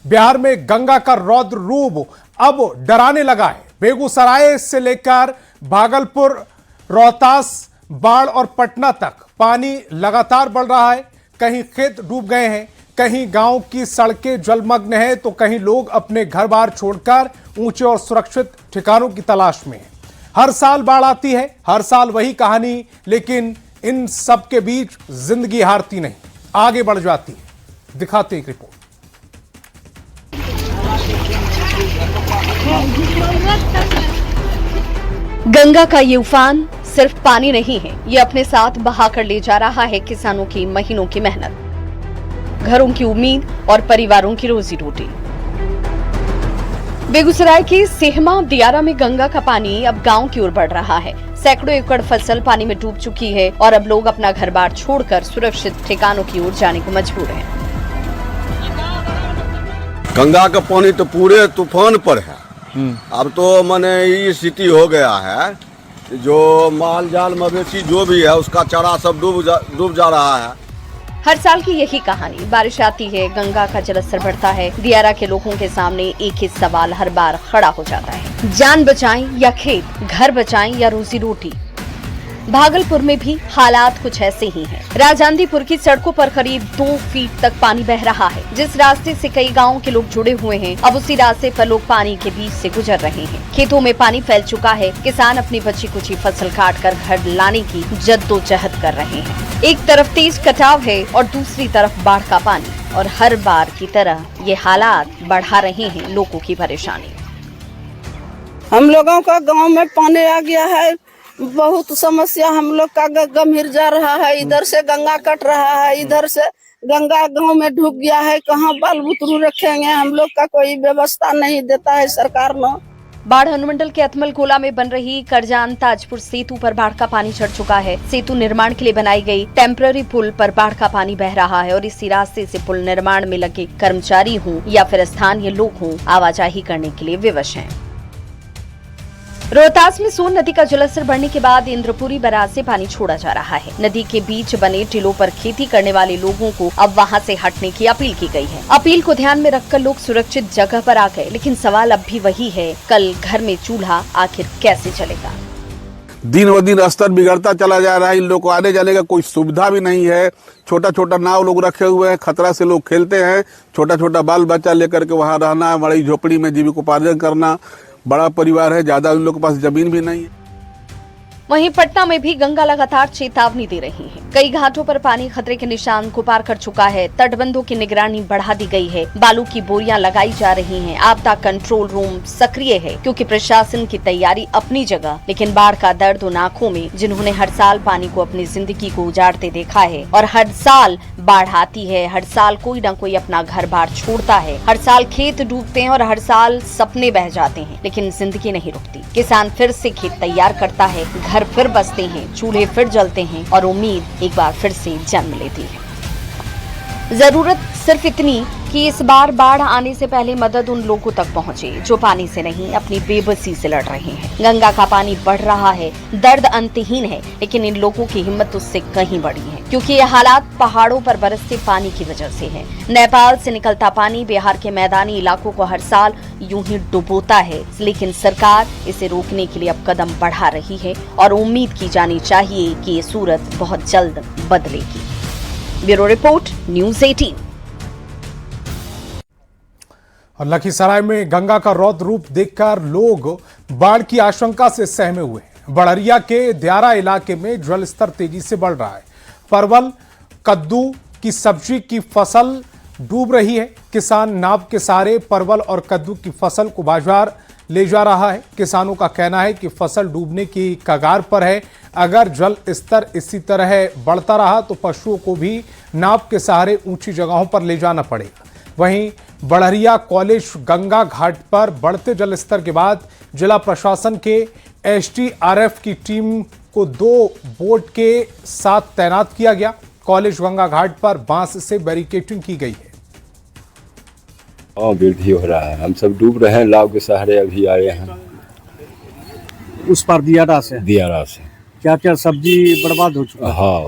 बिहार में गंगा का रौद्र रूप अब डराने लगा है। बेगूसराय से लेकर भागलपुर, रोहतास, बाढ़ और पटना तक पानी लगातार बढ़ रहा है। कहीं खेत डूब गए हैं, कहीं गांव की सड़कें जलमग्न हैं, तो कहीं लोग अपने घर बार छोड़कर ऊंचे और सुरक्षित ठिकानों की तलाश में हैं। हर साल बाढ़ आती है, हर साल वही कहानी, लेकिन इन सब के बीच जिंदगी हारती नहीं, आगे बढ़ जाती है। दिखाते एक रिपोर्ट। गंगा का ये उफान सिर्फ पानी नहीं है, ये अपने साथ बहाकर ले जा रहा है किसानों की महीनों की मेहनत, घरों की उम्मीद और परिवारों की रोजी रोटी। बेगूसराय के सेहमा दियारा में गंगा का पानी अब गांव की ओर बढ़ रहा है। सैकड़ों एकड़ फसल पानी में डूब चुकी है और अब लोग अपना घर बार छोड़कर सुरक्षित ठिकानों की ओर जाने को मजबूर हैं। गंगा का पानी तो पूरे तूफान पर है। अब तो माने ये स्थिति हो गया है, जो माल जाल मवेशी जो भी है उसका चारा सब डूब जा रहा है। हर साल की यही कहानी, बारिश आती है, गंगा का जलस्तर बढ़ता है, दियारा के लोगों के सामने एक ही सवाल हर बार खड़ा हो जाता है, जान बचाएं या खेत, घर बचाएं या रोजी रोटी। भागलपुर में भी हालात कुछ ऐसे ही हैं। राजांदीपुर की सड़कों पर करीब 2 फीट तक पानी बह रहा है। जिस रास्ते से कई गांवों के लोग जुड़े हुए हैं, अब उसी रास्ते पर लोग पानी के बीच से गुजर रहे हैं। खेतों में पानी फैल चुका है, किसान अपनी बची कुची फसल काट कर घर लाने की जद्दोजहद कर रहे हैं। एक तरफ तेज कटाव है और दूसरी तरफ बाढ़ का पानी, और हर बार की तरह ये हालात बढ़ा रहे हैं लोगों की परेशानी। हम लोगों का गाँव में पानी आ गया है, बहुत समस्या हम लोग का गंभीर जा रहा है। इधर से गंगा कट रहा है, इधर से गंगा गांव में डूब गया है। कहाँ बाल बुतरू रखेंगे, हम लोग का कोई व्यवस्था नहीं देता है सरकार ने। बाढ़ अनुमंडल के अथमलगोला में बन रही करजान ताजपुर सेतु पर बाढ़ का पानी चढ़ चुका है। सेतु निर्माण के लिए बनाई गई टेम्पररी पुल पर बाढ़ का पानी बह रहा है और इसी रास्ते से पुल निर्माण में लगे कर्मचारी हों या फिर स्थानीय लोग हों, आवाजाही करने के लिए विवश हैं। रोहतास में सोन नदी का जलस्तर बढ़ने के बाद इंद्रपुरी बैराज से पानी छोड़ा जा रहा है। नदी के बीच बने टीलों पर खेती करने वाले लोगों को अब वहां से हटने की अपील की गई है। अपील को ध्यान में रखकर लोग सुरक्षित जगह पर आ गए, लेकिन सवाल अब भी वही है, कल घर में चूल्हा आखिर कैसे चलेगा। दिन ब दिन स्तर बिगड़ता चला जा रहा है। इन लोग को आने जाने का कोई सुविधा भी नहीं है। छोटा छोटा नाव लोग रखे हुए हैं, खतरा से लोग खेलते हैं। छोटा छोटा बाल बच्चा लेकर के वहाँ रहना, बड़ी झोपड़ी में जीविकोपार्जन करना। बड़ा परिवार है, ज्यादा उन लोग के पास जमीन भी नहीं है। वहीं पटना में भी गंगा लगातार चेतावनी दे रही है। कई घाटों पर पानी खतरे के निशान को पार कर चुका है। तटबंधों की निगरानी बढ़ा दी गई है, बालू की बोरियां लगाई जा रही हैं। आपदा कंट्रोल रूम सक्रिय है, क्योंकि प्रशासन की तैयारी अपनी जगह, लेकिन बाढ़ का दर्द उन आंखों में जिन्होंने हर साल पानी को अपनी जिंदगी को उजाड़ते देखा है। और हर साल बाढ़ आती है, हर साल कोई न कोई अपना घर बार छोड़ता है, हर साल खेत डूबते हैं और हर साल सपने बह जाते हैं, लेकिन जिंदगी नहीं रुकती। किसान फिर से खेत तैयार करता है, घर फिर बसते हैं, चूल्हे फिर जलते हैं और उम्मीद एक बार फिर से जन्म लेती है। जरूरत सिर्फ इतनी कि इस बार बाढ़ आने से पहले मदद उन लोगों तक पहुंचे जो पानी से नहीं, अपनी बेबसी से लड़ रहे हैं। गंगा का पानी बढ़ रहा है, दर्द अंतहीन है, लेकिन इन लोगों की हिम्मत उससे कहीं बड़ी है, क्योंकि ये हालात पहाड़ों पर बरसते पानी की वजह से है। नेपाल से निकलता पानी बिहार के मैदानी इलाकों को हर साल यूं ही डुबोता है, लेकिन सरकार इसे रोकने के लिए अब कदम बढ़ा रही है और उम्मीद की जानी चाहिए कि ये सूरत बहुत जल्द बदलेगी। Bureau report, news 18। और लखीसराय में गंगा का रौद्र रूप देखकर लोग बाढ़ की आशंका से सहमे हुए हैं। बड़हरिया के दियारा इलाके में जल स्तर तेजी से बढ़ रहा है। परवल, कद्दू की सब्जी की फसल डूब रही है। किसान नाव के सहारे परवल और कद्दू की फसल को बाजार ले जा रहा है। किसानों का कहना है कि फसल डूबने की कगार पर है। अगर जल स्तर इसी तरह बढ़ता रहा तो पशुओं को भी नाव के सहारे ऊंची जगहों पर ले जाना पड़ेगा। वहीं बड़हरिया कॉलेज गंगा घाट पर बढ़ते जल स्तर के बाद जिला प्रशासन के एसडीआरएफ की टीम को 2 बोट के साथ तैनात किया गया। कॉलेज गंगा घाट पर बांस से बैरिकेडिंग की गई है। वृद्धि हो रहा है, हम सब डूब रहे हैं, नाव के सहारे अभी आए हैं। उस पर दियारा से क्या क्या सब्जी बर्बाद हो चुका है? हाँ,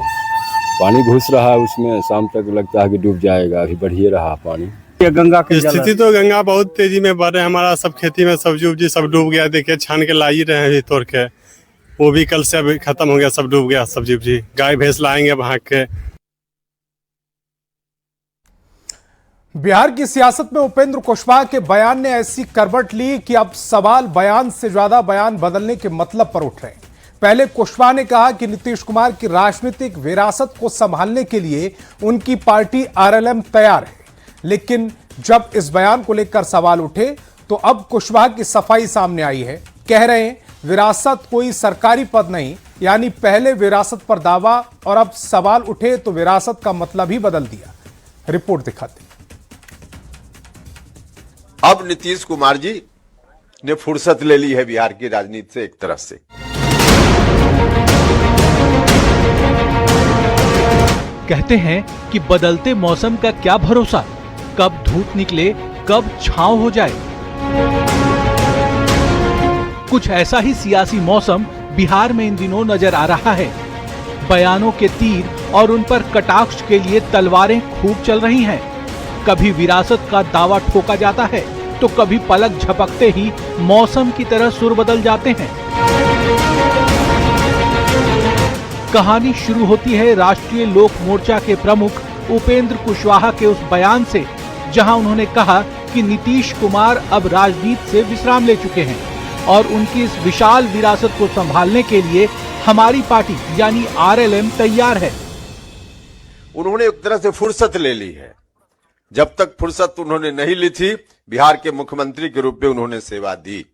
पानी घुस रहा है उसमें, शाम तक लगता है कि डूब जाएगा, अभी बढ़िए रहा पानी। ये गंगा की स्थिति तो गंगा बहुत तेजी में बढ़ रही है। हमारा सब खेती में सब्जी उब्जी सब डूब गया। देखिए छान के ला ही रहे हैं अभी तोड़ के, वो भी कल से अभी खत्म हो गया, सब डूब गया सब्जी उब्जी। गाय भैंस लाएंगे भाग के। बिहार की सियासत में उपेंद्र कुशवाहा के बयान ने ऐसी करवट ली कि अब सवाल बयान से ज्यादा बयान बदलने के मतलब पर उठ रहे हैं। पहले कुशवाहा ने कहा कि नीतीश कुमार की राजनीतिक विरासत को संभालने के लिए उनकी पार्टी आरएलएम तैयार है, लेकिन जब इस बयान को लेकर सवाल उठे तो अब कुशवाहा की सफाई सामने आई है। कह रहे हैं विरासत कोई सरकारी पद नहीं, यानी पहले विरासत पर दावा और अब सवाल उठे तो विरासत का मतलब ही बदल दिया। रिपोर्ट दिखाते। अब नीतीश कुमार जी ने फुर्सत ले ली है बिहार की राजनीति से एक तरफ से। कहते हैं कि बदलते मौसम का क्या भरोसा, कब धूप निकले कब छांव हो जाए। कुछ ऐसा ही सियासी मौसम बिहार में इन दिनों नजर आ रहा है। बयानों के तीर और उन पर कटाक्ष के लिए तलवारें खूब चल रही हैं। कभी विरासत का दावा ठोका जाता है तो कभी पलक झपकते ही मौसम की तरह सुर बदल जाते हैं। कहानी शुरू होती है राष्ट्रीय लोक मोर्चा के प्रमुख उपेंद्र कुशवाहा के उस बयान से, जहां उन्होंने कहा कि नीतीश कुमार अब राजनीति से विश्राम ले चुके हैं और उनकी इस विशाल विरासत को संभालने के लिए हमारी पार्टी यानी आरएलएम तैयार है। उन्होंने एक तरह से फुर्सत ले ली है। जब तक फुर्सत उन्होंने नहीं ली थी, बिहार के मुख्यमंत्री के रूप में उन्होंने सेवा दी,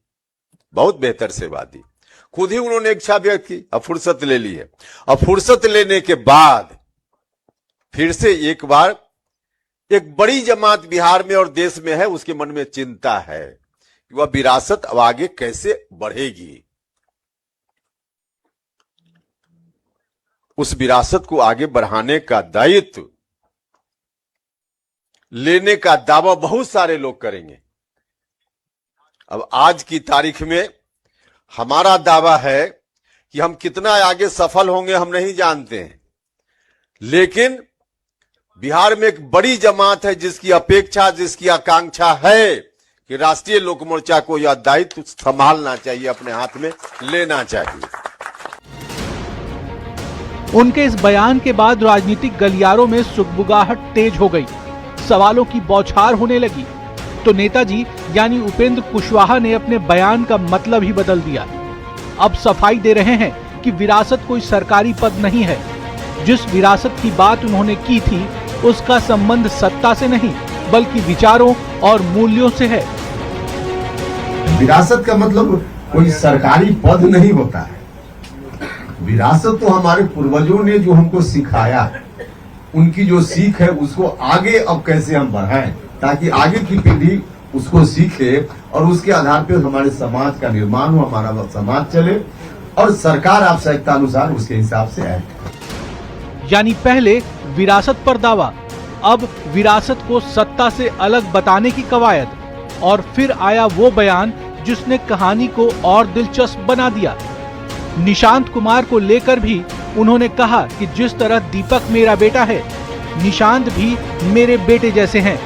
बहुत बेहतर सेवा दी। खुद ही उन्होंने इच्छा व्यक्त की, अब फुर्सत ले ली है। अब फुर्सत लेने के बाद फिर से एक बार एक बड़ी जमात बिहार में और देश में है, उसके मन में चिंता है कि वह विरासत अब आगे कैसे बढ़ेगी। उस विरासत को आगे बढ़ाने का दायित्व लेने का दावा बहुत सारे लोग करेंगे। अब आज की तारीख में हमारा दावा है कि हम कितना आगे सफल होंगे हम नहीं जानते हैं, लेकिन बिहार में एक बड़ी जमात है जिसकी अपेक्षा, जिसकी आकांक्षा है कि राष्ट्रीय लोक मोर्चा को यह दायित्व संभालना चाहिए, अपने हाथ में लेना चाहिए। उनके इस बयान के बाद राजनीतिक गलियारों में सुगबुगाहट तेज हो गई, सवालों की बौछार होने लगी। तो नेताजी यानी उपेंद्र कुशवाहा ने अपने बयान का मतलब ही बदल दिया। अब सफाई दे रहे हैं कि विरासत कोई सरकारी पद नहीं है। जिस विरासत की बात उन्होंने की थी उसका संबंध सत्ता से नहीं बल्कि विचारों और मूल्यों से है। विरासत का मतलब कोई सरकारी पद नहीं होता है। विरासत तो हमारे पूर्वजों ने जो हमको सिखाया, उनकी जो सीख है उसको आगे अब कैसे हम बढ़ाएं ताकि आगे की पीढ़ी उसको सीखे और उसके आधार पर हमारे समाज का निर्माण हो, हमारा समाज चले और सरकार आवश्यकता अनुसार उसके हिसाब से आए। यानी पहले विरासत पर दावा, अब विरासत को सत्ता से अलग बताने की कवायद, और फिर आया वो बयान जिसने कहानी को और दिलचस्प बना दिया। निशांत कुमार को लेकर भी उन्होंने कहा कि जिस तरह दीपक मेरा बेटा है, निशांत भी मेरे बेटे जैसे हैं।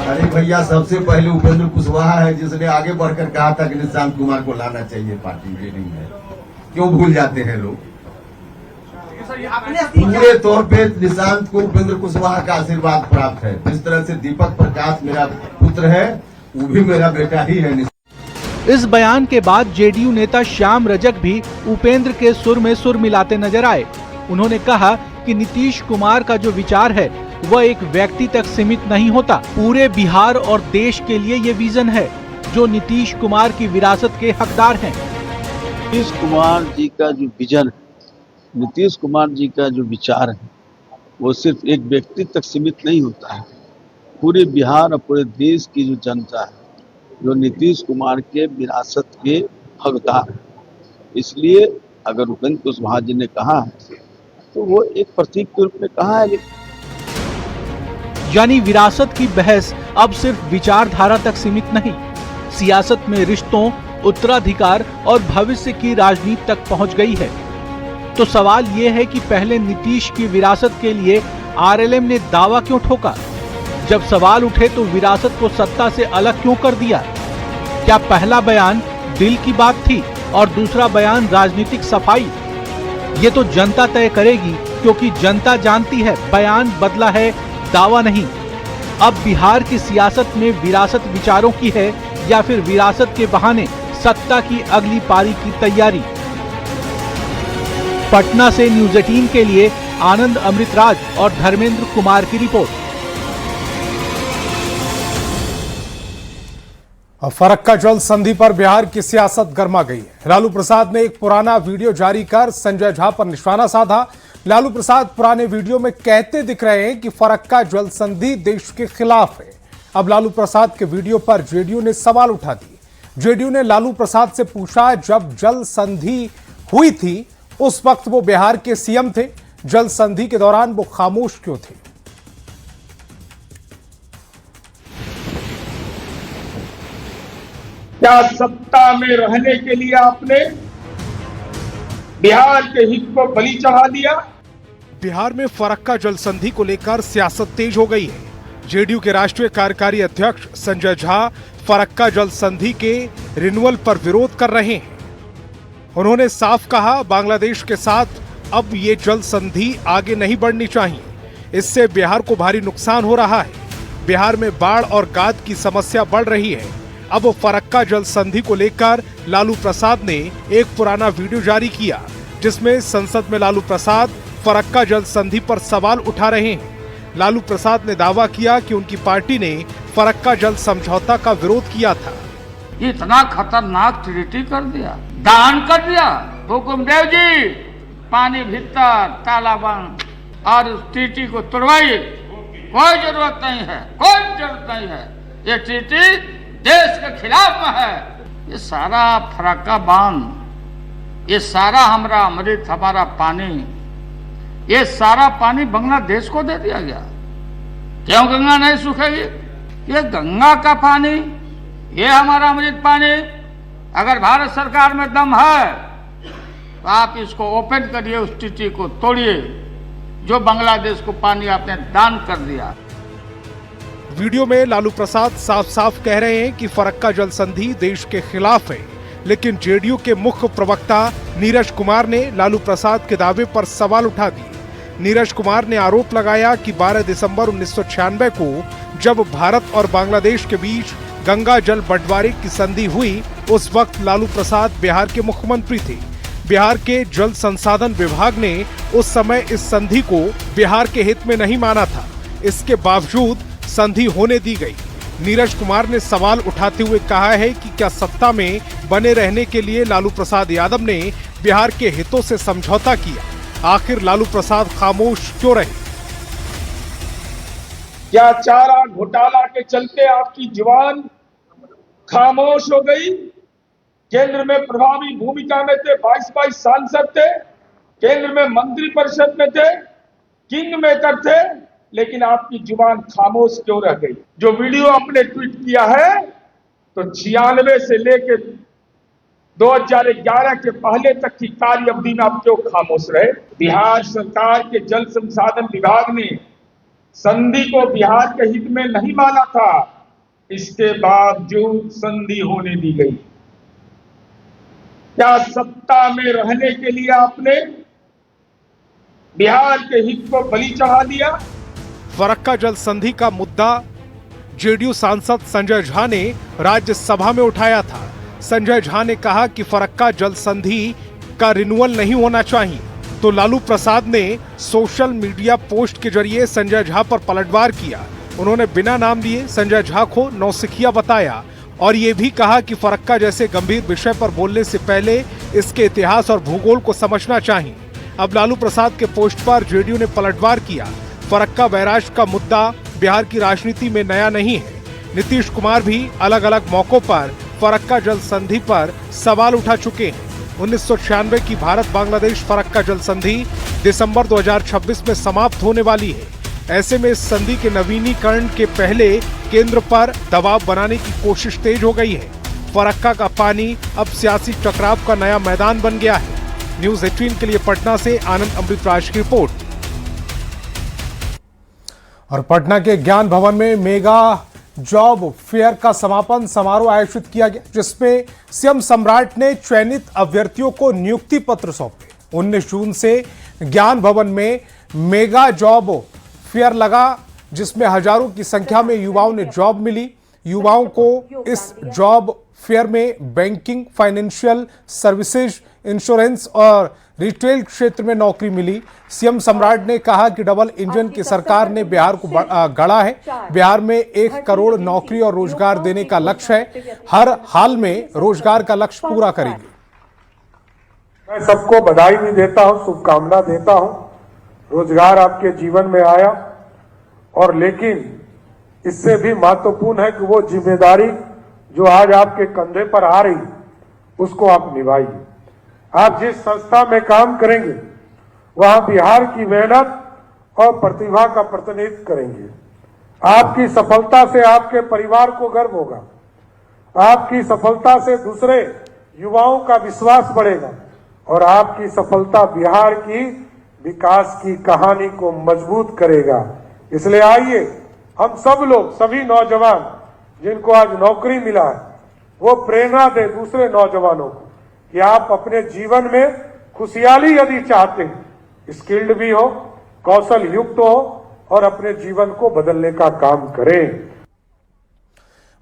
अरे भैया, सबसे पहले उपेंद्र कुशवाहा है जिसने आगे बढ़कर कहा था कि निशांत कुमार को लाना चाहिए पार्टी में, नहीं है। क्यों भूल जाते हैं लोग? पूरे तौर पे निशांत को उपेंद्र कुशवाहा का आशीर्वाद प्राप्त है। जिस तरह से दीपक प्रकाश मेरा पुत्र है, वो भी मेरा बेटा ही है। इस बयान के बाद जेडीयू नेता श्याम रजक भी उपेंद्र के सुर में सुर मिलाते नजर आए। उन्होंने कहा कि नीतीश कुमार का जो विचार है वह एक व्यक्ति तक सीमित नहीं होता, पूरे बिहार और देश के लिए ये विजन है जो नीतीश कुमार की विरासत के हकदार हैं। नीतीश कुमार जी का जो विजन है, नीतीश कुमार जी का जो विचार है, वो सिर्फ एक व्यक्ति तक सीमित नहीं होता है। पूरे बिहार और पूरे देश की जो जनता है जो नीतीश कुमार के विरासत के हकदार है। इसलिए अगर उपेंद्र कुशवाहा जी ने कहा है तो वो एक प्रतीक के रूप में कहा है। यानी विरासत की बहस अब सिर्फ विचारधारा तक सीमित नहीं, सियासत में रिश्तों, उत्तराधिकार और भविष्य की राजनीति तक पहुंच गई है। तो सवाल ये है कि पहले नीतीश की विरासत के लिए आरएलएम ने दावा क्यों ठोका, जब सवाल उठे तो विरासत को सत्ता से अलग क्यों कर दिया? क्या पहला बयान दिल की बात थी और दूसरा बयान राजनीतिक सफाई? ये तो जनता तय करेगी, क्योंकि जनता जानती है बयान बदला है, दावा नहीं। अब बिहार की सियासत में विरासत विचारों की है या फिर विरासत के बहाने सत्ता की अगली पारी की तैयारी? पटना से न्यूज़ 18 के लिए आनंद अमृतराज और धर्मेंद्र कुमार की रिपोर्ट। फरक्का जल संधि पर बिहार की सियासत गर्मा गई है। लालू प्रसाद ने एक पुराना वीडियो जारी कर संजय झा पर निशाना साधा। लालू प्रसाद पुराने वीडियो में कहते दिख रहे हैं कि फरक्का जल संधि देश के खिलाफ है। अब लालू प्रसाद के वीडियो पर जेडीयू ने सवाल उठा दिए। जेडीयू ने लालू प्रसाद से पूछा, जब जल संधि हुई थी उस वक्त वो बिहार के सीएम थे, जल संधि के दौरान वो खामोश क्यों थे? क्या सत्ता में रहने के लिए आपने बिहार के हित को बलि चढ़ा दिया? बिहार में फरक्का जल संधि को लेकर सियासत तेज हो गई है। जेडीयू के राष्ट्रीय कार्यकारी अध्यक्ष संजय झा फरक्का जल संधि के रिन्यूअल पर विरोध कर रहे हैं। उन्होंने साफ कहा, बांग्लादेश के साथ अब ये जल संधि आगे नहीं बढ़नी चाहिए, इससे बिहार को भारी नुकसान हो रहा है। बिहार में बाढ़ और गाद की समस्या बढ़ रही है। अब फरक्का जल संधि को लेकर लालू प्रसाद ने एक पुराना वीडियो जारी किया, जिसमें संसद में लालू प्रसाद फरक्का जल संधि पर सवाल उठा रहे हैं। लालू प्रसाद ने दावा किया कि उनकी पार्टी ने फरक्का जल समझौता का विरोध किया था। इतना खतरनाक ट्रीटी कर दिया, दान कर दिया। हुकुमदेव जी, पानी भीतर, ताला बंद और उस ट्रीटी को तोड़वाइए। कोई जरूरत नहीं है, कोई जरूरत नहीं है। ये ट्रीटी देश के खिलाफ में है। ये सारा फरक्का बांध, ये सारा हमारा अमृत, हमारा पानी, ये सारा पानी बांग्लादेश को दे दिया गया। क्यों गंगा नहीं सूखेगी? ये गंगा का पानी, ये हमारा अमृत पानी, अगर भारत सरकार में दम है तो आप इसको ओपन करिए, उस ट्रीटी को तोड़िए जो बांग्लादेश को पानी आपने दान कर दिया। वीडियो में लालू प्रसाद साफ साफ कह रहे हैं कि फरक्का जल संधि देश के खिलाफ है, लेकिन जेडीयू के मुख्य प्रवक्ता नीरज कुमार ने लालू प्रसाद के दावे पर सवाल उठा दिए। नीरज कुमार ने आरोप लगाया कि 12 दिसंबर 1996 को जब भारत और बांग्लादेश के बीच गंगा जल बंटवारे की संधि हुई, उस वक्त लालू प्रसाद बिहार के मुख्यमंत्री थे। बिहार के जल संसाधन विभाग ने उस समय इस संधि को बिहार के हित में नहीं माना था। इसके बावजूद संधि होने दी गई। नीरज कुमार ने सवाल उठाते हुए कहा है कि क्या सत्ता में बने रहने के लिए लालू प्रसाद यादव ने बिहार के हितों से समझौता किया? आखिर लालू प्रसाद खामोश क्यों रहे? क्या चारा घोटाला के चलते आपकी जुबान खामोश हो गई? केंद्र में प्रभावी भूमिका में थे, 22 सांसद थे, केंद्र में मंत्री परिषद में थे, किंग मेकर थे, लेकिन आपकी जुबान खामोश क्यों रह गई? जो वीडियो आपने ट्वीट किया है, तो 96 से लेकर 2011 के पहले तक की कार्य अवधि में आप क्यों खामोश रहे? बिहार सरकार के जल संसाधन विभाग ने संधि को बिहार के हित में नहीं माना था, इसके बावजूद संधि होने दी गई। क्या सत्ता में रहने के लिए आपने बिहार के हित को बलि चढ़ा दिया? फरक्का जल संधि का मुद्दा जेडीयू सांसद संजय झा ने राज्यसभा में उठाया था। संजय झा ने कहा कि फरक्का जल संधि का रिन्यूअल नहीं होना चाहिए, तो लालू प्रसाद ने सोशल मीडिया पोस्ट के जरिए संजय झा पर पलटवार किया। उन्होंने बिना नाम लिए संजय झा को नौसिखिया बताया और ये भी कहा कि फरक्का जैसे गंभीर विषय पर बोलने से पहले इसके इतिहास और भूगोल को समझना चाहिए। अब लालू प्रसाद के पोस्ट पर जेडीयू ने पलटवार किया। फरक्का बैराज का मुद्दा बिहार की राजनीति में नया नहीं है। नीतीश कुमार भी अलग अलग मौकों पर फरक्का जल संधि पर सवाल उठा चुके हैं। 1996 की भारत बांग्लादेश फरक्का जल संधि दिसंबर 2026 में समाप्त होने वाली है। ऐसे में इस संधि के नवीनीकरण के पहले केंद्र पर दबाव बनाने की कोशिश तेज हो गई है। फरक्का का पानी अब सियासी टकराव का नया मैदान बन गया है। न्यूज़ 18 के लिए पटना से आनंद अमृतराज की रिपोर्ट। और पटना के ज्ञान भवन में मेगा जॉब फेयर का समापन समारोह आयोजित किया गया, जिसमें सीएम सम्राट ने चयनित अभ्यर्थियों को नियुक्ति पत्र सौंपे। 19 जून से ज्ञान भवन में मेगा जॉब फेयर लगा, जिसमें हजारों की संख्या में युवाओं ने जॉब मिली। युवाओं को इस जॉब फेयर में बैंकिंग, फाइनेंशियल सर्विसेज, इंश्योरेंस और रिटेल क्षेत्र में नौकरी मिली। सीएम सम्राट ने कहा कि डबल इंजन की सरकार ने बिहार को गढ़ा है। बिहार में 1 करोड़ नौकरी और रोजगार देने का लक्ष्य है। हर हाल में रोजगार का लक्ष्य पूरा करेंगे। मैं सबको बधाई भी देता हूं, शुभकामना देता हूं। रोजगार आपके जीवन में आया, और लेकिन इससे भी महत्वपूर्ण है कि वो जिम्मेदारी जो आज आपके कंधे पर आ रही उसको आप निभाइए। आप जिस संस्था में काम करेंगे वहां बिहार की मेहनत और प्रतिभा का प्रतिनिधित्व करेंगे। आपकी सफलता से आपके परिवार को गर्व होगा। आपकी सफलता से दूसरे युवाओं का विश्वास बढ़ेगा, और आपकी सफलता बिहार की विकास की कहानी को मजबूत करेगा। इसलिए आइए हम सब लोग, सभी नौजवान जिनको आज नौकरी मिला है, वो प्रेरणा दे दूसरे नौजवानों को कि आप अपने जीवन में खुशहाली यदि चाहते हैं, स्किल्ड भी हो, कौशल युक्त हो, और अपने जीवन को बदलने का काम करें।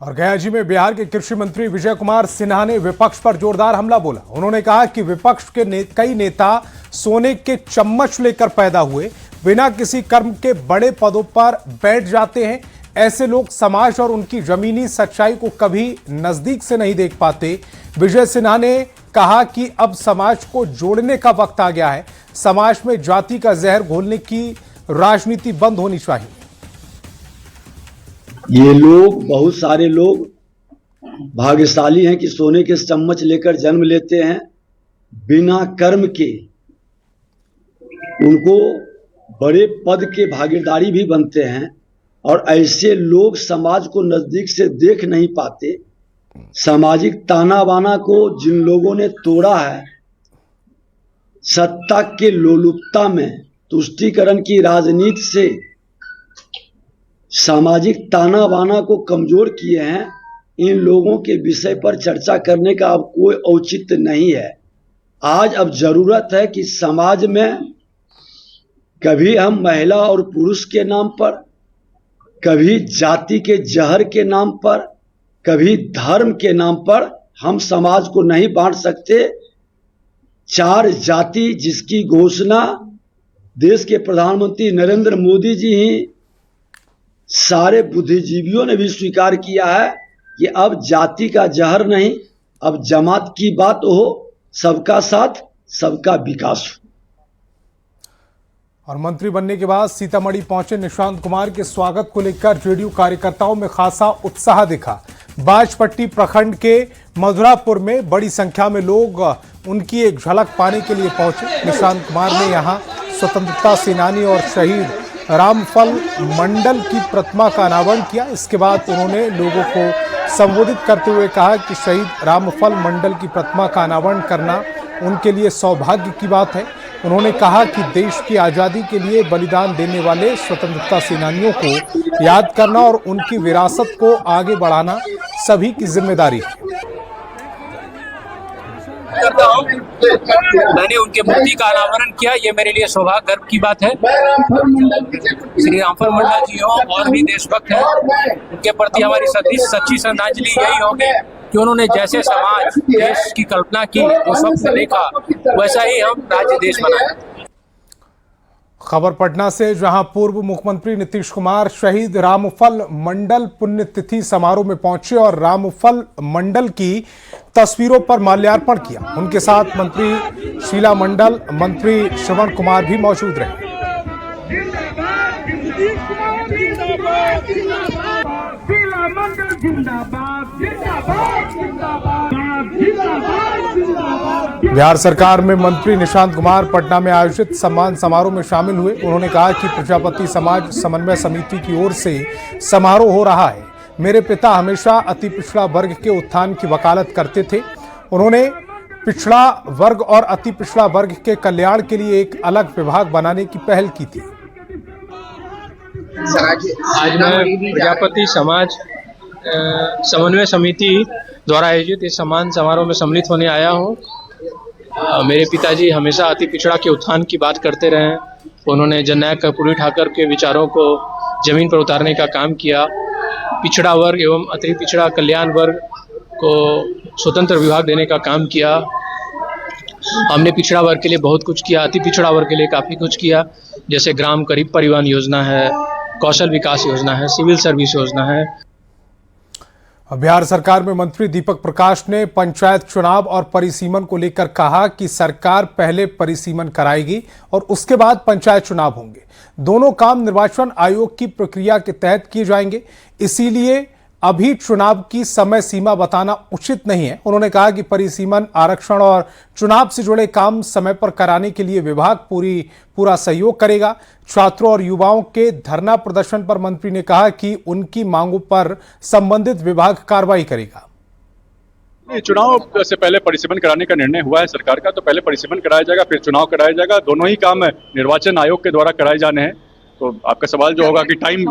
और गया जी में बिहार के कृषि मंत्री विजय कुमार सिन्हा ने विपक्ष पर जोरदार हमला बोला। उन्होंने कहा कि विपक्ष के कई नेता सोने के चम्मच लेकर पैदा हुए, बिना किसी कर्म के बड़े पदों पर बैठ जाते हैं। ऐसे लोग समाज और उनकी जमीनी सच्चाई को कभी नजदीक से नहीं देख पाते। विजय सिन्हा ने कहा कि अब समाज को जोड़ने का वक्त आ गया है। समाज में जाति का जहर घोलने की राजनीति बंद होनी चाहिए। ये लोग, बहुत सारे लोग भाग्यशाली हैं कि सोने के चम्मच लेकर जन्म लेते हैं, बिना कर्म के उनको बड़े पद के भागीदारी भी बनते हैं। और ऐसे लोग समाज को नजदीक से देख नहीं पाते। सामाजिक ताना बाना को जिन लोगों ने तोड़ा है, सत्ता के लोलुपता में तुष्टीकरण की राजनीति से सामाजिक ताना बाना को कमजोर किए हैं, इन लोगों के विषय पर चर्चा करने का अब कोई औचित्य नहीं है। आज अब जरूरत है कि समाज में कभी हम महिला और पुरुष के नाम पर, कभी जाति के जहर के नाम पर, कभी धर्म के नाम पर हम समाज को नहीं बांट सकते। 4 जाति जिसकी घोषणा देश के प्रधानमंत्री नरेंद्र मोदी जी ही, सारे बुद्धिजीवियों ने भी स्वीकार किया है कि अब जाति का जहर नहीं, अब जमात की बात हो, सबका साथ सबका विकास हो। और मंत्री बनने के बाद सीतामढ़ी पहुंचे निशांत कुमार के स्वागत को लेकर जेडीयू कार्यकर्ताओं में खासा उत्साह दिखा। बाजपट्टी प्रखंड के मधुरापुर में बड़ी संख्या में लोग उनकी एक झलक पाने के लिए पहुंचे। निशांत कुमार ने यहां स्वतंत्रता सेनानी और शहीद रामफल मंडल की प्रतिमा का अनावरण किया। इसके बाद उन्होंने लोगों को संबोधित करते हुए कहा कि शहीद रामफल मंडल की प्रतिमा का अनावरण करना उनके लिए सौभाग्य की बात है। उन्होंने कहा कि देश की आज़ादी के लिए बलिदान देने वाले स्वतंत्रता सेनानियों को याद करना और उनकी विरासत को आगे बढ़ाना सभी की जिम्मेदारी है। मैंने उनके मूर्ति का अनावरण किया, ये मेरे लिए सौभाग्य गर्व की बात है। श्री रामफल मंडल जी हो और भी देशभक्त हैं, उनके प्रति हमारी सच्ची श्रद्धांजलि यही होगी कि उन्होंने जैसे समाज देश की कल्पना की, वो स्वप्न देखा, वैसा ही हम राज्य देश बनाए। खबर पटना से, जहां पूर्व मुख्यमंत्री नीतीश कुमार शहीद रामफल मंडल पुण्यतिथि समारोह में पहुंचे और रामफल मंडल की तस्वीरों पर माल्यार्पण किया। उनके साथ मंत्री शीला मंडल, मंत्री श्रवण कुमार भी मौजूद रहे। बिहार सरकार में मंत्री निशांत कुमार पटना में आयोजित सम्मान समारोह में शामिल हुए। उन्होंने कहा कि प्रजापति समाज समन्वय समिति की ओर से समारोह हो रहा है। मेरे पिता हमेशा अति पिछड़ा वर्ग के उत्थान की वकालत करते थे। उन्होंने पिछड़ा वर्ग और अति पिछड़ा वर्ग के कल्याण के लिए एक अलग विभाग बनाने की पहल की थी। आज मैं प्रजापति समाज समन्वय समिति द्वारा आयोजित इस सम्मान समारोह में सम्मिलित होने आया हूँ। मेरे पिताजी हमेशा अति पिछड़ा के उत्थान की बात करते रहे। उन्होंने जननायक कर्पूरी ठाकुर के विचारों को जमीन पर उतारने का काम किया। पिछड़ा वर्ग एवं अति पिछड़ा कल्याण वर्ग को स्वतंत्र विभाग देने का काम किया। हमने पिछड़ा वर्ग के लिए बहुत कुछ किया, अति पिछड़ा वर्ग के लिए काफ़ी कुछ किया, जैसे ग्राम गरीब परिवहन योजना है, कौशल विकास योजना है, सिविल सर्विस योजना है। बिहार सरकार में मंत्री दीपक प्रकाश ने पंचायत चुनाव और परिसीमन को लेकर कहा कि सरकार पहले परिसीमन कराएगी और उसके बाद पंचायत चुनाव होंगे। दोनों काम निर्वाचन आयोग की प्रक्रिया के तहत किए जाएंगे, इसीलिए अभी चुनाव की समय सीमा बताना उचित नहीं है। उन्होंने कहा कि परिसीमन, आरक्षण और चुनाव से जुड़े काम समय पर कराने के लिए विभाग पूरा सहयोग करेगा। छात्रों और युवाओं के धरना प्रदर्शन पर मंत्री ने कहा कि उनकी मांगों पर संबंधित विभाग कार्रवाई करेगा। चुनाव से पहले परिसीमन कराने का निर्णय हुआ है सरकार का, तो पहले परिसीमन कराया जाएगा, फिर चुनाव कराया जाएगा। दोनों ही काम निर्वाचन आयोग के द्वारा कराए जाने हैं। तो आपका सवाल जो होगा कि टाइम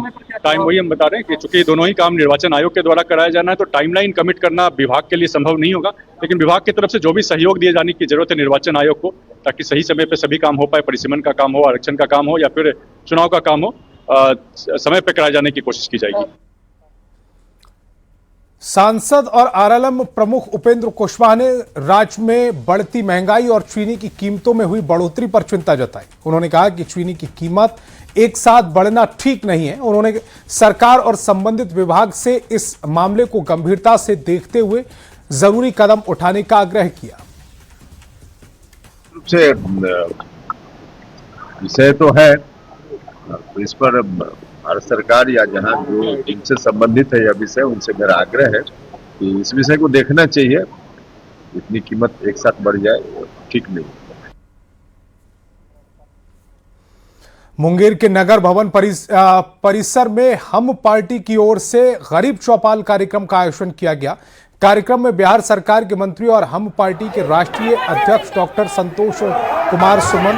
वही हम बता रहे हैं कि चूंकि दोनों ही काम निर्वाचन आयोग के द्वारा कराया जाना है, तो टाइमलाइन कमिट करना विभाग के लिए संभव नहीं होगा। लेकिन विभाग की तरफ से जो भी सहयोग दिए जाने की जरूरत है निर्वाचन आयोग को, ताकि सही समय पे सभी काम हो पाए, परिसीमन का काम हो, आरक्षण का काम हो या फिर चुनाव का काम हो, समय पे कराए जाने की कोशिश की जाएगी। सांसद और आरएलएम प्रमुख उपेंद्र कुशवाहा ने राज्य में बढ़ती महंगाई और चीनी की कीमतों में हुई बढ़ोतरी पर चिंता जताई। उन्होंने कहा कि चीनी की कीमत एक साथ बढ़ना ठीक नहीं है। उन्होंने सरकार और संबंधित विभाग से इस मामले को गंभीरता से देखते हुए जरूरी कदम उठाने का आग्रह किया। से विषय तो है, तो इस पर भारत सरकार या जहां जो इनसे संबंधित है यह विषय, उनसे मेरा आग्रह है कि इस विषय को देखना चाहिए। इतनी कीमत एक साथ बढ़ जाए ठीक नहीं। मुंगेर के नगर भवन परिसर में हम पार्टी की ओर से गरीब चौपाल कार्यक्रम का आयोजन किया गया। कार्यक्रम में बिहार सरकार के मंत्री और हम पार्टी के राष्ट्रीय अध्यक्ष डॉक्टर संतोष कुमार सुमन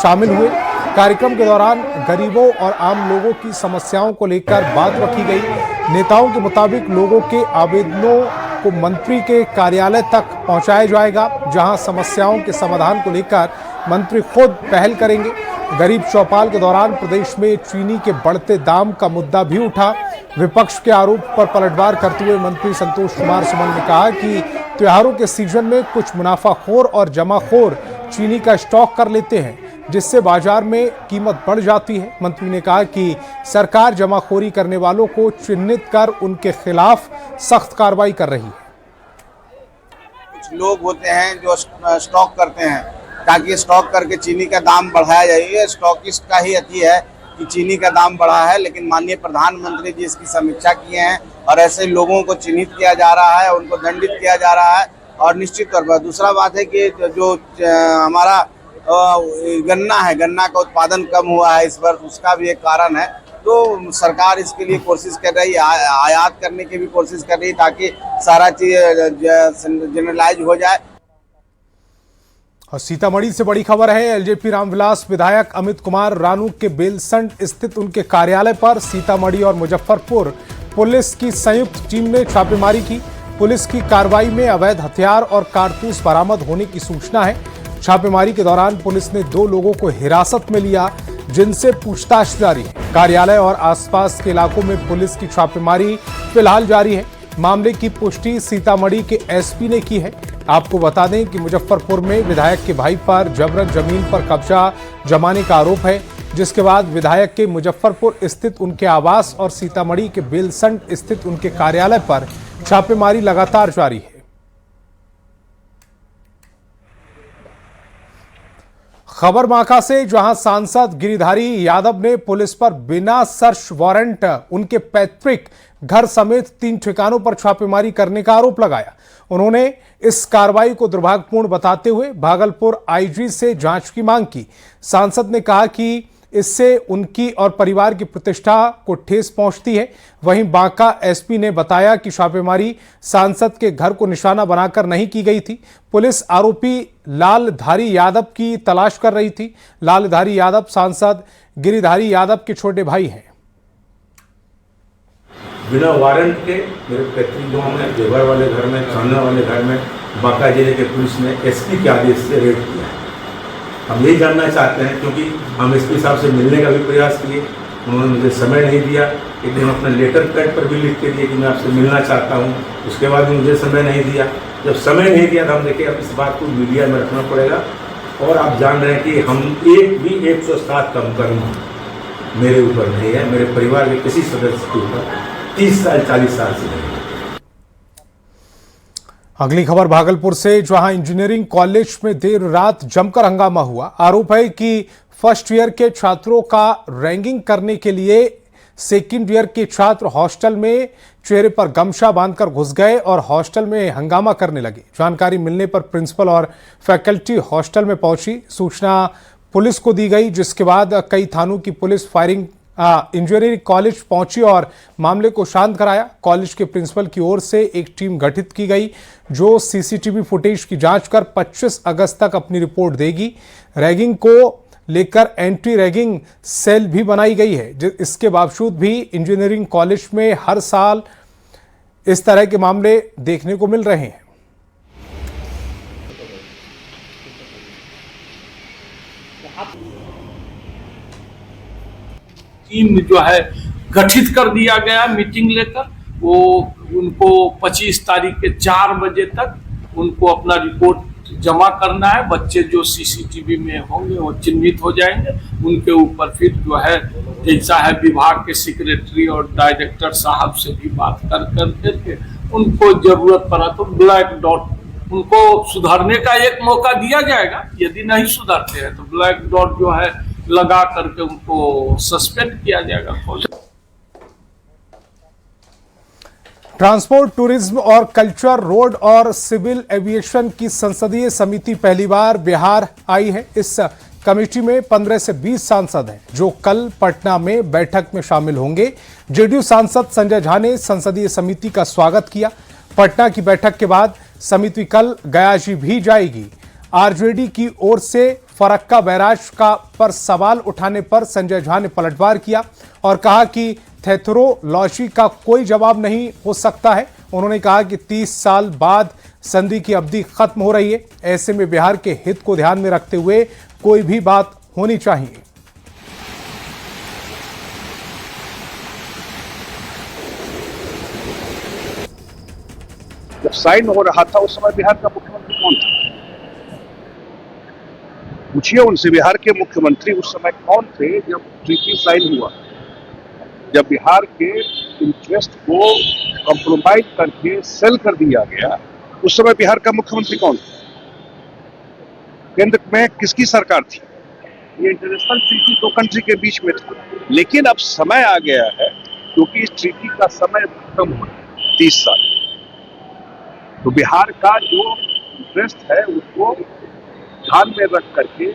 शामिल हुए। कार्यक्रम के दौरान गरीबों और आम लोगों की समस्याओं को लेकर बात रखी गई। नेताओं के मुताबिक लोगों के आवेदनों को मंत्री के कार्यालय तक पहुंचाया जाएगा, जहां समस्याओं के समाधान को लेकर मंत्री खुद पहल करेंगे। गरीब चौपाल के दौरान प्रदेश में चीनी के बढ़ते दाम का मुद्दा भी उठा। विपक्ष के आरोप पर पलटवार करते हुए मंत्री संतोष कुमार सुमन ने कहा कि त्योहारों के सीजन में कुछ मुनाफाखोर और जमाखोर चीनी का स्टॉक कर लेते हैं, जिससे बाजार में कीमत बढ़ जाती है। मंत्री ने कहा कि सरकार जमाखोरी करने वालों को चिन्हित कर उनके खिलाफ सख्त कार्रवाई कर रही है। कुछ लोग होते हैं जो स्टॉक करते हैं, ताकि स्टॉक करके चीनी का दाम बढ़ाया जाए। स्टॉकिस्ट का ही अति है कि चीनी का दाम बढ़ा है, लेकिन माननीय प्रधानमंत्री जी इसकी समीक्षा किए हैं और ऐसे लोगों को चिन्हित किया जा रहा है, उनको दंडित किया जा रहा है। और निश्चित तौर पर दूसरा बात है कि जो हमारा गन्ना है, गन्ना का उत्पादन कम हुआ है इस बार, उसका भी एक कारण है। तो सरकार इसके लिए कोशिश कर रही है, आयात करने की भी कोशिश कर रही है, ताकि सारा चीज जनरलाइज हो जाए। और सीतामढ़ी से बड़ी खबर है। एलजेपी रामविलास विधायक अमित कुमार रानू के बेलसंड स्थित उनके कार्यालय पर सीतामढ़ी और मुजफ्फरपुर पुलिस की संयुक्त टीम ने छापेमारी की। पुलिस की कार्रवाई में अवैध हथियार और कारतूस बरामद होने की सूचना है। छापेमारी के दौरान पुलिस ने 2 लोगों को हिरासत में लिया, जिनसे पूछताछ जारी है। कार्यालय और आसपास के इलाकों में पुलिस की छापेमारी फिलहाल जारी है। मामले की पुष्टि सीतामढ़ी के एसपी ने की है। आपको बता दें कि मुजफ्फरपुर में विधायक के भाई पर जबरन जमीन पर कब्जा जमाने का आरोप है, जिसके बाद विधायक के मुजफ्फरपुर स्थित उनके आवास और सीतामढ़ी के बेलसंड स्थित उनके कार्यालय पर छापेमारी लगातार जारी है। खबर बांका से, जहां सांसद गिरिधारी यादव ने पुलिस पर बिना सर्च वारंट उनके पैतृक घर समेत 3 ठिकानों पर छापेमारी करने का आरोप लगाया। उन्होंने इस कार्रवाई को दुर्भाग्यपूर्ण बताते हुए भागलपुर आईजी से जांच की मांग की। सांसद ने कहा कि इससे उनकी और परिवार की प्रतिष्ठा को ठेस पहुंचती है। वहीं बांका एसपी ने बताया कि छापेमारी सांसद के घर को निशाना बनाकर नहीं की गई थी। पुलिस आरोपी लालधारी यादव की तलाश कर रही थी। लालधारी यादव सांसद गिरिधारी यादव के छोटे भाई हैं। बिना वारंट के मेरे पैतृक गाँव में, देवर वाले घर में, खाना वाले घर में बांका जिले के पुलिस ने एसपी के आदेश से रेड किया है। हम यही जानना चाहते हैं, क्योंकि हम एसपी साहब से मिलने का भी प्रयास किए, उन्होंने मुझे समय नहीं दिया। एक दिन अपने लेटर पैड पर भी लिख के दिए कि मैं आपसे मिलना चाहता हूँ, उसके बाद भी मुझे समय नहीं दिया। जब समय नहीं दिया तो हम देखे अब इस बात को मीडिया में रखना पड़ेगा। और आप जान रहे हैं कि हम एक भी 107 कम कर्म मेरे ऊपर नहीं है, मेरे परिवार के किसी सदस्य के ऊपर 30 साल 40 साल से नहीं है। अगली खबर भागलपुर से, जहां इंजीनियरिंग कॉलेज में देर रात जमकर हंगामा हुआ। आरोप है कि फर्स्ट ईयर के छात्रों का रैगिंग करने के लिए सेकंड ईयर के छात्र हॉस्टल में चेहरे पर गमछा बांधकर घुस गए और हॉस्टल में हंगामा करने लगे। जानकारी मिलने पर प्रिंसिपल और फैकल्टी हॉस्टल में पहुंची, सूचना पुलिस को दी गई, जिसके बाद कई थानों की पुलिस इंजीनियरिंग कॉलेज पहुंची और मामले को शांत कराया। कॉलेज के प्रिंसिपल की ओर से एक टीम गठित की गई जो सीसीटीवी फुटेज की जांच कर 25 अगस्त तक अपनी रिपोर्ट देगी। रैगिंग को लेकर एंटी रैगिंग सेल भी बनाई गई है। इसके बावजूद भी इंजीनियरिंग कॉलेज में हर साल इस तरह के मामले देखने को मिल रहे हैं। टीम जो है गठित कर दिया गया मीटिंग लेकर, वो उनको 25 तारीख के 4 बजे तक उनको अपना रिपोर्ट जमा करना है। बच्चे जो सीसीटीवी में होंगे वो चिन्हित हो जाएंगे, उनके ऊपर फिर जो है जैसा है विभाग के सेक्रेटरी और डायरेक्टर साहब से भी बात कर करके उनको जरूरत पड़ा तो ब्लैक डॉट उनको सुधरने का एक मौका दिया जाएगा। यदि नहीं सुधरते हैं तो ब्लैक डॉट जो है लगा करके उनको सस्पेंड किया जाएगा। ट्रांसपोर्ट, टूरिज्म और कल्चर, रोड और सिविल एविएशन की संसदीय समिति पहली बार बिहार आई है। इस कमेटी में 15 से 20 सांसद हैं जो कल पटना में बैठक में शामिल होंगे। जेडीयू सांसद संजय झा ने संसदीय समिति का स्वागत किया। पटना की बैठक के बाद समिति कल गयाजी भी जाएगी। आरजेडी की ओर से फरक्का बैराज पर सवाल उठाने पर संजय झा ने पलटवार किया और कहा कि थेथरोलॉजी का कोई जवाब नहीं हो सकता है। उन्होंने कहा कि 30 साल बाद संधि की अवधि खत्म हो रही है, ऐसे में बिहार के हित को ध्यान में रखते हुए कोई भी बात होनी चाहिए। जब साइन हो रहा था उस समय बिहार का मुख्यमंत्री कौन था? पूछिए उनसे, बिहार के मुख्यमंत्री उस समय कौन थे जब ट्रीटी साइन हुआ? जब बिहार के इंटरेस्ट को कॉम्प्रोमाइज करके सेल कर दिया गया, उस समय बिहार का मुख्यमंत्री कौन था? केंद्र में किसकी सरकार थी? ये इंटरनेशनल ट्रीटी दो कंट्री के बीच में था, लेकिन अब समय आ गया है क्योंकि इस ट्रीटी का समय खत्म हो रहा है 30 साल। तो बिहार का जो इंटरेस्ट है उसको ध्यान में रख करके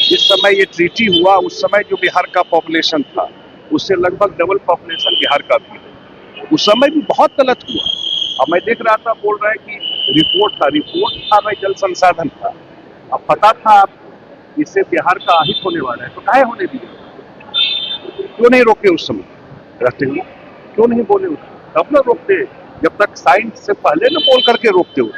जिस समय ये ट्रीटी हुआ उस समय जो बिहार का पॉपुलेशन था उससे लगभग डबल पॉपुलेशन बिहार का भी है। उस समय भी बहुत गलत हुआ। अब मैं देख रहा था, बोल रहा है कि रिपोर्ट था भाई, जल संसाधन था। अब पता था आप इससे बिहार का अहित होने वाला है, तो काहे होने दिया? क्यों नहीं रोके उस समय? रहते हुए क्यों नहीं बोले? तब ना रोकते, जब तक साइंस से पहले ना बोल करके रोकते हो।